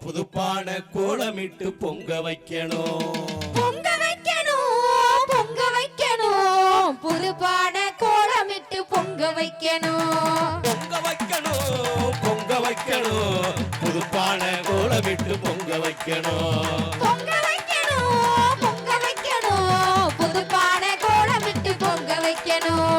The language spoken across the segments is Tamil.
புதுப்பான கோலமிட்டு பொங்க வைக்கணும் பொங்க வைக்கணும் பொங்க வைக்கணும் புதுப்பான கோலமிட்டு பொங்க வைக்கணும் பொங்க வைக்கணும் பொங்க வைக்கணும் புதுப்பான கோலமிட்டு பொங்க வைக்கணும் பொங்க வைக்கணும் பொங்க வைக்கணும் புதுப்பான கோலமிட்டு பொங்க வைக்கணும்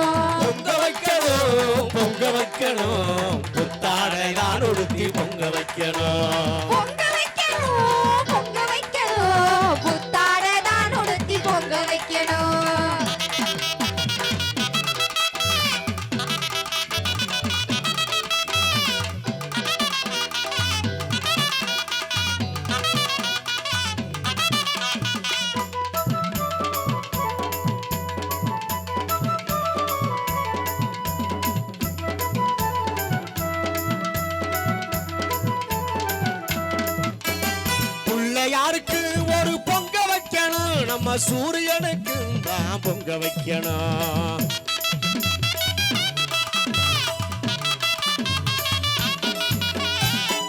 பொங்க வைக்கணும் பொங்க வைக்கணும் புத்தாடை தான் உடுத்தி பொங்க வைக்கணும் பொங்க வைக்கணும் பொங்க வைக்கணும் புத்தாடை தான் உடுத்தி பொங்க வைக்கணும் யாருக்கு ஒரு பொங்க வைக்கணும் நம்ம சூரியனுக்கு தான் பொங்க வைக்கணும்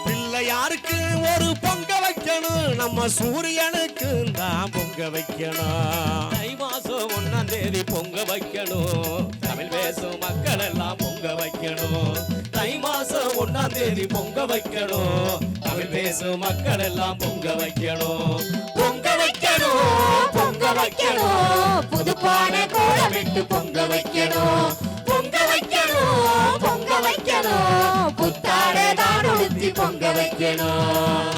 பிள்ளையாருக்கு ஒரு பொங்க வைக்கணும் நம்ம சூரியனுக்கு தான் பொங்க வைக்கணும் தை மாசம் 1ஆம் தேதி பொங்க வைக்கணும் தமிழ் பேசும் மக்கள் எல்லாம் பொங்க வைக்கணும் தை மாசம் 1ஆம் தேதி பொங்க வைக்கணும் தமிழ் பேசும் மக்கள் எல்லாம் பொங்க வைக்கணும் பொங்க வைக்கணும் பொங்க வைக்கணும் புதுப்பான கோலமிட்டு பொங்க வைக்கணும் பொங்க வைக்கணும் பொங்க வைக்கணும் புத்தாடை தான் உடுத்தி பொங்க வைக்கணும்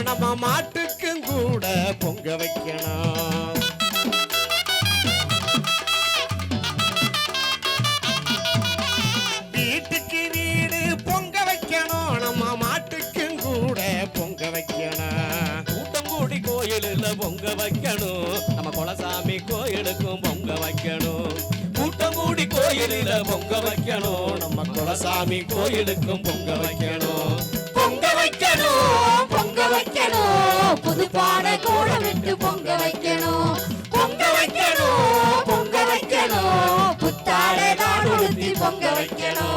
நம்ம மாட்டுக்கும் கூட பொங்க வைக்கணும் வீட்டுக்கு வீடு பொங்க வைக்கணும் நம்ம மாட்டுக்கும் கூட பொங்க வைக்கணும் கூட்டம் கூடி கோயிலில் பொங்க வைக்கணும் நம்ம குலசாமி கோயிலுக்கும் பொங்க வைக்கணும் கூட்டம் கூடி கோயிலில் பொங்க வைக்கணும் நம்ம குலசாமி கோயிலுக்கும் பொங்க வைக்கணும் பொங்க வைக்கணும் பொங்க வைக்கணும் புதுப்பான கோலமிட்டு பொங்க வைக்கணும் பொங்க வைக்கணும் பொங்க வைக்கணும் புத்தாடை தான் உடுத்தி பொங்க வைக்கணும்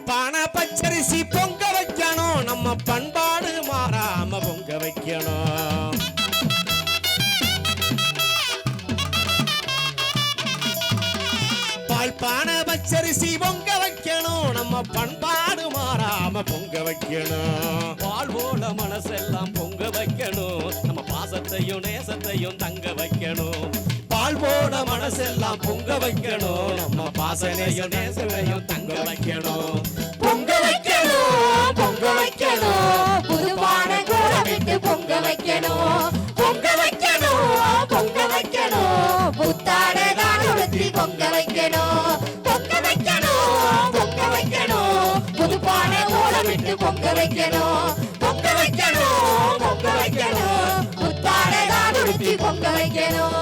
பானை பச்சரிசி பொங்க வைக்கணும் நம்ம பண்பாடு மாறாம பொங்க வைக்கணும் பானை பச்சரிசி பொங்க வைக்கணும் நம்ம பண்பாடு மாறாம பொங்க வைக்கணும் வாழ்வோட மனசெல்லாம் பொங்க வைக்கணும் நம்ம பாசத்தையும் நேசத்தையும் தங்க வைக்கணும் வாழ்வோட மனசெல்லாம் பொங்க வைக்கணும் நம்ம பாசனையும் நேசத்தையும் தங்க வைக்கணும் பொங்க வைக்கணும் பொங்க வைக்கணும் புதுப்பான கோலமிட்டு பொங்க வைக்கணும் பொங்க வைக்கணும் பொங்க வைக்கணும் புத்தாடை தான் உடுத்தி பொங்க வைக்கணும் பொங்க வைக்கணும் பொங்க வைக்கணும் புதுப்பான கோலமிட்டு பொங்க வைக்கணும் பொங்க வைக்கணும் பொங்க வைக்கணும் புத்தாடை தான் உடுத்தி பொங்க வைக்கணும்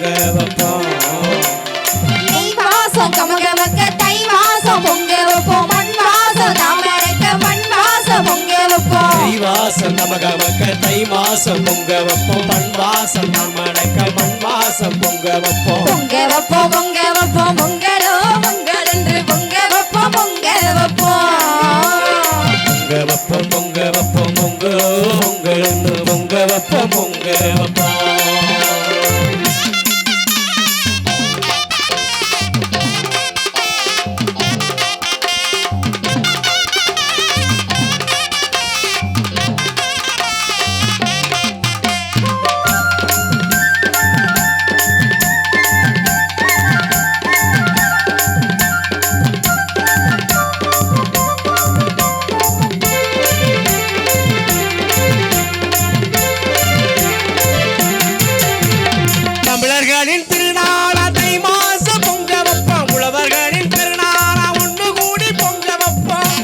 பொங்க வைப்போம் நெய் வாசம் கமகமக்க தை வாசம் பொங்க வைப்போம் மண் வாசம் தாமரைக்க மண் வாசம் பொங்க வைப்போம் தை வாசம் நமகமக்க தை மாசம் பொங்க வைப்போம் மண் வாசம் நமடக்க மண் வாசம் பொங்க வைப்போம் பொங்க வைப்போம் பொங்க வைப்போம் பொங்கலோ பொங்கல் என்று பொங்க வைப்போம் பொங்க வைப்போம் பொங்க வைப்போம் பொங்க வைப்போம் பொங்கலோ பொங்கல்னு பொங்க வைப்போம் பொங்க வைப்போம் தமிழர்களின் திருநாளா தை மாசம் பொங்க வைப்போம் உழவர்களின் திருநாளா ஒன்று கூடி பொங்க வைப்போம்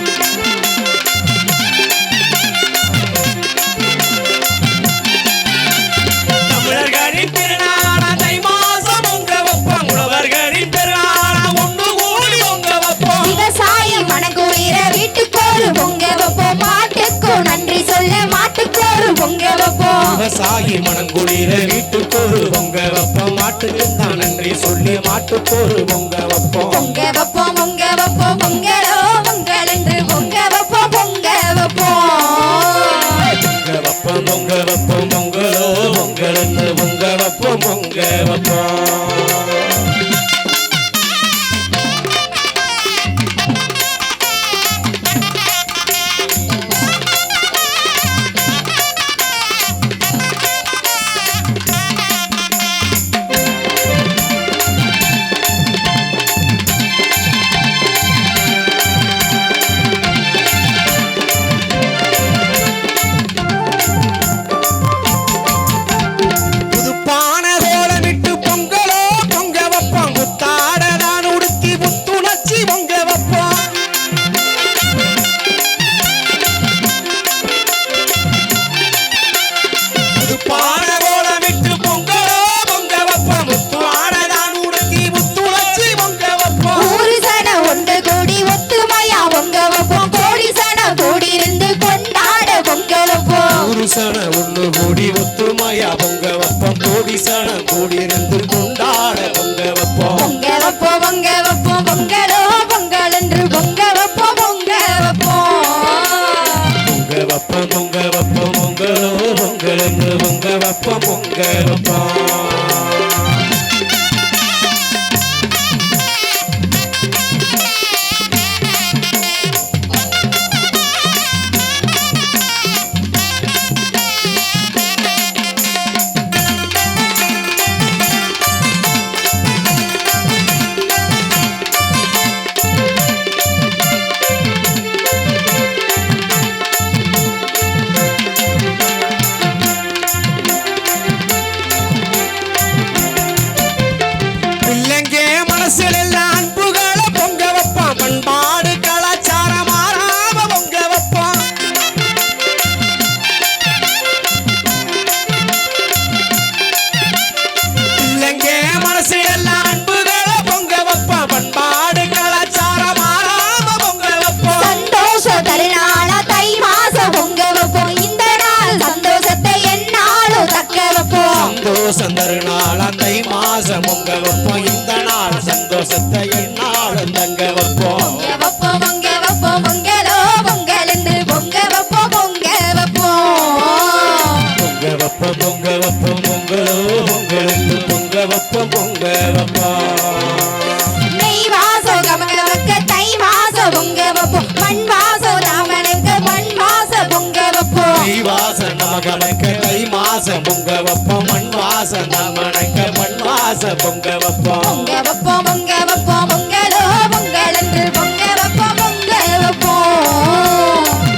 தமிழர்களின் திருநாளா தை மாசம் பொங்க வைப்போம் உழவர்களின் திருநாளா ஒன்று கூடி பொங்க வைப்போம் விவசாயி மனக்குளிர வீட்டுக்கோரு பொங்க வைப்போம் மாட்டுக்கோ நன்றி சொல்ல மாட்டுக்கோரு பொங்க வைப்போம் விவசாயி மனங்குளிர வீட்டுக்கொரு பொங்க வைப்போம் மாட்டுக்கு தான் நன்றி சொல்லி மாட்டுக்கொரு பொங்க வைப்போம் பொங்க வைப்போம் பொங்க வைப்போம் பொங்கலோ பொங்கல் என்று பொங்க வைப்போம் பொங்க வைப்போம் பொங்க வைப்போம் பொங்க வைப்போம் பொங்கலோ பொங்கல்னு பொங்க வைப்போம் பொங்க வைப்போம் புதுப்பான கோலமிட்டு பொங்கலோ பொங்க வைப்போம் புத்தாடதான் உடுத்தி புத்துணர்ச்சி பொங்க வைப்போம் புதுப்பான கோலமிட்டு பொங்கலோ பொங்க வைப்போம் புத்தாடதான் உடுத்தி புத்துணர்ச்சி பொங்க வைப்போம் ஊரு சன ஒன்று கூடி ஒத்துமையா பொங்க வைப்போம் கோடி சன கூடி இருந்து கொண்டாட பொங்க வைப்போம் புருஷன ஒண்ணு கூடி ஒத்துமையா பொங்க வைப்போம் கோடிசன கூடியிருந்து கொண்டாட பொங்க வைப்போம் பொங்க வைப்போம் பொங்க வைப்போம் பொங்கலோ பொங்கல் என்று பொங்க வைப்போம் பொங்க வைப்போம் பொங்க வைப்போம் பொங்க வைப்போம் பொங்கலோ பொங்கல்னு பொங்க வைப்போம் பொங்க வைப்போம் பிள்ளைங்க மனசுல எல்லாம் அன்புகளை பொங்க வைப்பான் பண்பாடு கலாச்சாரம் மாறாம பொங்க வைப்பான் பிள்ளைங்க மனசுல எல்லாம் அன்புகளை பொங்க வைப்பான் பண்பாடு கலாச்சாரம் மாறாம பொங்க வைப்பான் சந்தோஷ தருநாள தை மாசம் பொங்க வைப்போம் இந்த நாள் சந்தோஷத்தை என்னாலும் தக்க வைப்போம் சந்தோஷம் தருநாள் தை மாசம் பொங்க வைப்போம் இந்த நாள் சந்தோஷத்தை என்னாலும் தங்க வைப்போம் பொங்க வைப்போம் பொங்க வைப்போம் பொங்கலோ பொங்கல் என்று பொங்க வைப்போம் பொங்க வைப்போம் பொங்க வைப்போம் பொங்க வைப்போம் பொங்கலோ பொங்கலுக்கு பொங்க வைப்போம் பொங்க வைப்போம் நெய் வாசம் கமகமக்க தை மாசம் பொங்க வைப்போம் மண் வாசம் தாமரைக்க மண் வாசம் பொங்க வைப்போம் தை வாசம் நமகமக்க தை மாசம் பொங்க வைப்போம் மண் வாசம் நமனக்க மண் வாசம் பொங்க வைப்போம் பொங்க வைப்போம் பொங்க வைப்போம் பொங்கலோ பொங்கல் என்று பொங்க வைப்போம் பொங்க வைப்போம்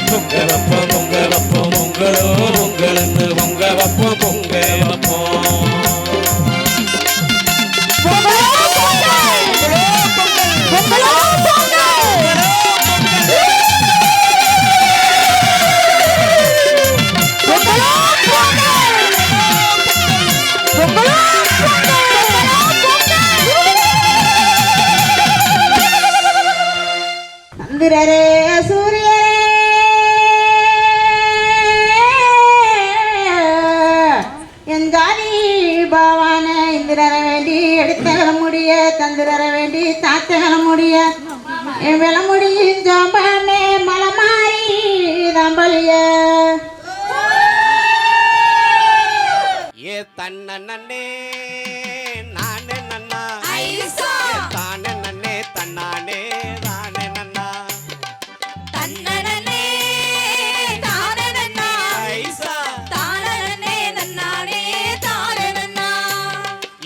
பொங்க வைப்போம் பொங்க வைப்போம் பொங்கலோ பொங்கல்னு பொங்க வைப்போம் பொங்க வைப்போம் பொங்கலோ பொங்கல் பொங்கலோ பொங்கல் பொங்கலோ பொங்கல் பொங்கலோ பொங்கல் இந்திரரே சூரியரே என் ஜாதி பவான இந்திரர வேண்டி எடுத்த விளமுடிய தந்திரர வேண்டி தாத்த விளமுடிய என் விளமுடியின் ஜாம்பாமே மலை மாறி தம்பலிய ஏ தன்ன நன்னே நானே நன்னா ஐசா தானே நன்னே தன்னானே தானே நன்னா தன்னனனே தானனனா ஐசா தானனனே நன்னானே தானனனா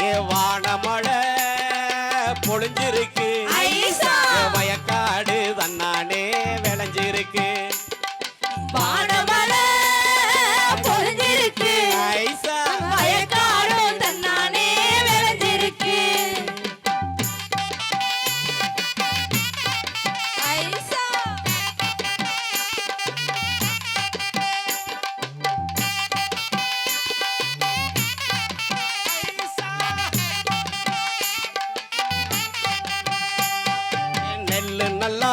ஏ வானமழை பொழிஞ்சிருக்கு ஐசா ஏ வயக்காடு தன்னானே விளைஞ்சிருக்கு வானமலை பொழிஞ்சிருக்கு ஐசா வயக்காடும் தன்னானே விளைஞ்சிருக்கு ஐசா நெல்லு நல்லா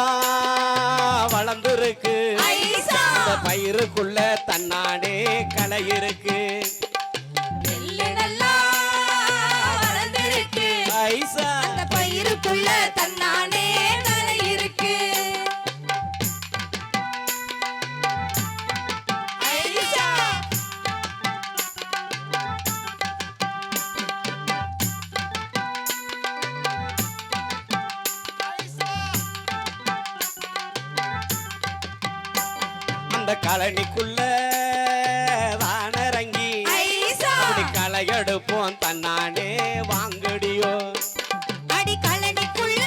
வளர்ந்துருக்கு ஐசா அந்த பயிருக்குள்ள தன்னானே களை இருக்கு நெல்லு நல்லா வளர்ந்திருக்கு ஐசா அந்த பயிருக்குள்ள தன்னானே தலை இருக்கு ஐசா அந்த கழனிக்குள்ள வானரங்கி ஐசா அப்படி களை எடுப்போம் தன்னானே வாங்கடியோ அடி கழனிக்குள்ள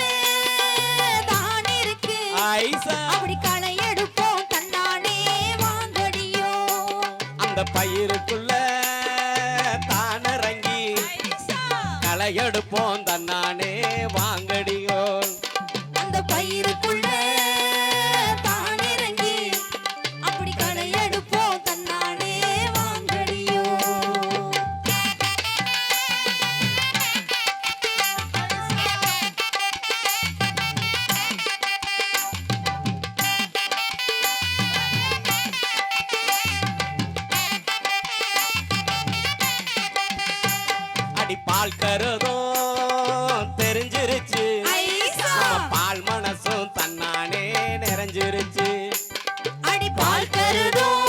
தான் இருக்கு ஐசா அப்படி களை எடுப்போம் தன்னானே வாங்கடியோ அந்த பயிருக்குள்ள தானரங்கி ஐசா களை எடுப்போம் தன்னானே வாங்கடியோ அந்த பயிருக்குள்ள தான் இறங்கி அப்படி களை எடுப்போம் தன்னானே வாங்கடியோ அடி பால் கருதும் தெரிஞ்சிருச்சு ஐசா நம்ம பால் மனசும் தன்னானே நிறைஞ்சிருச்சு அடி பால் கருதும்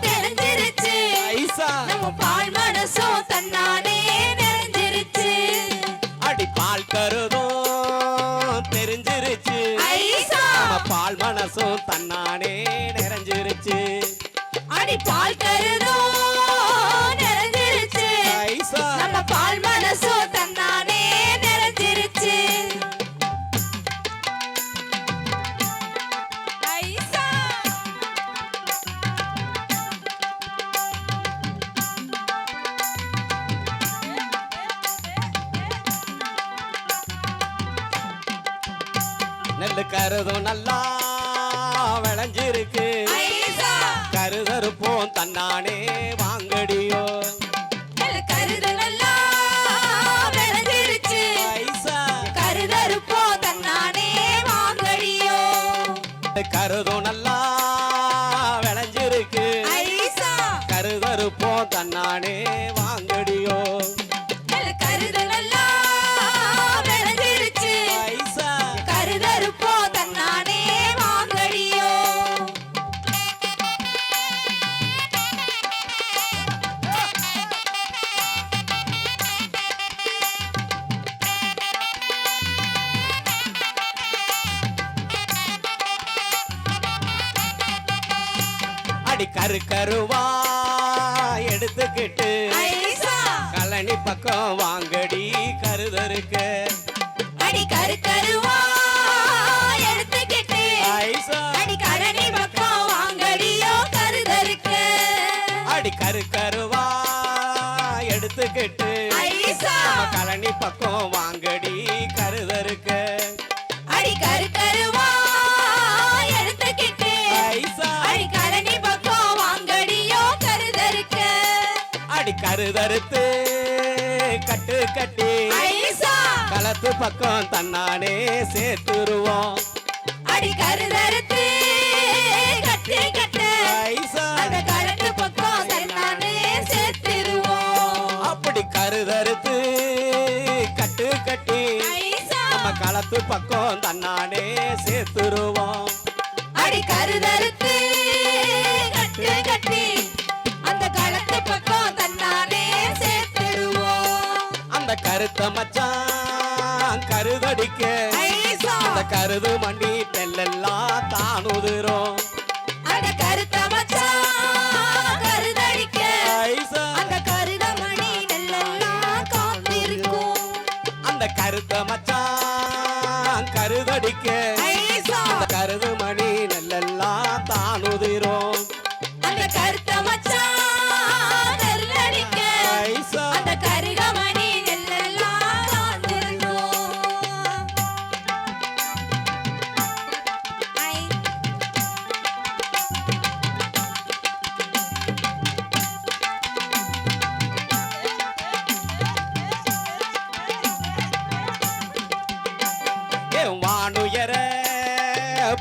தெரிஞ்சிருச்சு ஐசா நம்ம பால் மனசும் தன்னானே நிறைஞ்சிருச்சு அடி பால் கருதும் தெரிஞ்சிருச்சு ஐசா நம்ம பால் மனசும் தன்னானே நிறைஞ்சிருச்சு அடி பால் கருதும் நிறைஞ்சிருச்சு ஐசா நம்ம பால் மனசும் தன்னானே நிறைஞ்சிருச்சு ஐசா நெல்லு கருதும் நல்லா விளைஞ்சிருக்கு ஐசா கருதறுப்போம் தன்னானே வாங்கடியோ நல்ல கருது நல்லா விளைஞ்சிருச்சு ஐசா கருதறுப்போம் தன்னானே வாங்கடியோ கருதும் நல்லா விளைஞ்சிருக்கு ஐசா கருதறுப்போம் தன்னானே வாங்கடியோ நல்ல கருது நல்லா விளைஞ்சிருச்சு ஐசா கருதறுப்போம் தன்னானே வாங்கடியோ அடி கரு கருவா எடுத்துக்கிட்டு ஐசா கழனி பக்கம் வாங்கடி கருதருக்கு அடி கரு கருவா எடுத்துக்கிட்டு ஐசா அடி கழனி பக்கம் வாங்கடியோ கருதருக்கு அடி கரு கருவா எடுத்துக்கிட்டு ஐசா நம்ம கழனி பக்கம் வாங்கடி கருதருக்கு அடி கரு கருவா எடுத்துக்கிட்டு ஐசா அடி கழனி பக்கம் வாங்கடியோ கருதருக்கு அடி கருதறுத்து கட்டு கட்டி ஐசா களத்து பக்கம் தன்னானே சேர்த்துருவோம் அடி கருதறுத்து கட்டி கட்டு ஐசா அந்த கழுத்து பக்கம் தன்னானே சேர்த்திருவோம் அப்படி கருதறுத்து கட்டு கட்டி ஐசா நம்ம களத்து பக்கம் தன்னானே சேர்த்துருவோம் அடி கருதறுத்து கட்டு கட்டி அந்த கழுத்து பக்கம் தன்னானே சேர்த்திருவோம் அந்த கருத்த மச்சான் கருதடிக்க ஐசா அந்த கருது மண்டி தெல்லெல்லாம் தானுதுரும் அந்த கருத்த மச்சான் கருதடிக்க ஐசா அந்த கருதமணி நெல்லெல்லாம் காத்திருக்கும் அந்த கருத்த மச்சான் கருதடிக்க ஐசா அந்த கருது மணி நெல்லெல்லாம் தானுதிரும் அந்த கருத்த மச்சான் கருதடிக்க ஐசா அந்த கருகமணி நெல்லெல்லாம் காத்திருக்கும் ஐ என் வானுயர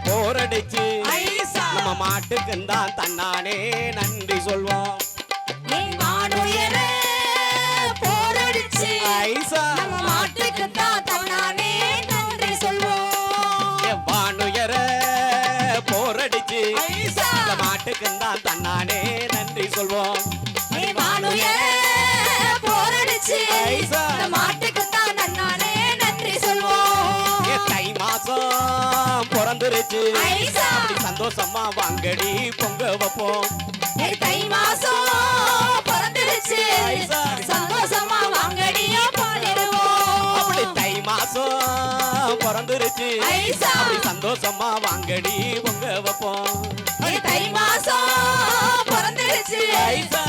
போரடிச்சு ஐசா நம்ம மாட்டுக்கு தான் தன்னானே நன்றி சொல்வோம் என் வானுயர போரடிச்சு ஐசா நம்ம மாட்டுக்கு தான் தன்னானே நன்றி சொல்வோம் என் வானுயர போரடிச்சு ஐசா நம்ம மாட்டுக்கு தான் தன்னானே நன்றி சொல்வோம் என் வானுயர போரடிச்சு ஐசா நம்ம மாட்டுக்கு தான் தன்னானே நன்றி சொல்வோம் ஏ தை மாசம் பிறந்துருச்சு ஐசா அப்படி சந்தோஷமா வாங்கடி பொங்க வைப்போம் ஏய் தை மாசம் பிறந்துருச்சு ஐசா. சந்தோஷமா வாங்கடியோ பாடிடுவோம் அப்படி தை மாசம் பிறந்துருச்சு ஐசா அப்படி சந்தோஷமா வாங்கடி பொங்க வைப்போம் ஏய் தை மாசம் பிறந்துருச்சு ஐசா.